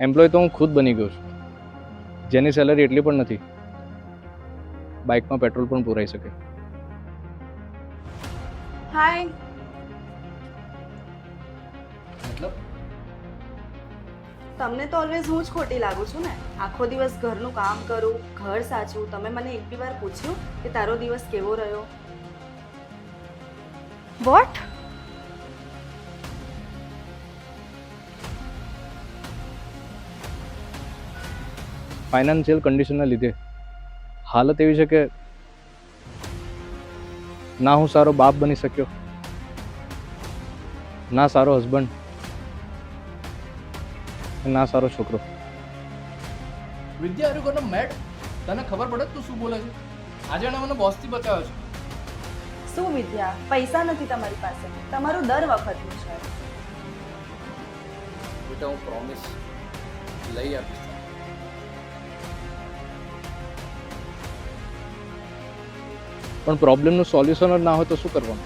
Employ તો હું ખુદ બની ગયો છું, જેની સેલરી એટલી પણ નથી બાઇકમાં પેટ્રોલ પણ પુરાઈ શકે. હાય. મતલબ તમને તો ઓલવેઝ હું જ ખોટી લાગુ છું ને. આખો દિવસ ઘરનું કામ કરું, ઘર સાચવું, તમે મને એક બી વાર પૂછ્યું કે તારો દિવસ કેવો રહ્યો? વોટ? ફાઇનાન્શિયલ કન્ડિશનના લીધે હાલત એવી છે કે ના હું સારો બાપ બની શક્યો, ના સારો હસબન્ડ, ના સારો છોકરો. વિદ્યા, આર યુ ગોના મેડ? તને ખબર પડે તું શું બોલે છે? આજે એણે મને બોસથી બચાવ્યો છે. શું વિદ્યા, પૈસા નથી તમારી પાસે, તમારું દર વખતનું છે. બેટા હું પ્રોમિસ લઈ આપીશ. પણ પ્રોબ્લેમનું સોલ્યુશન જ ના હોય તો શું કરવાનું?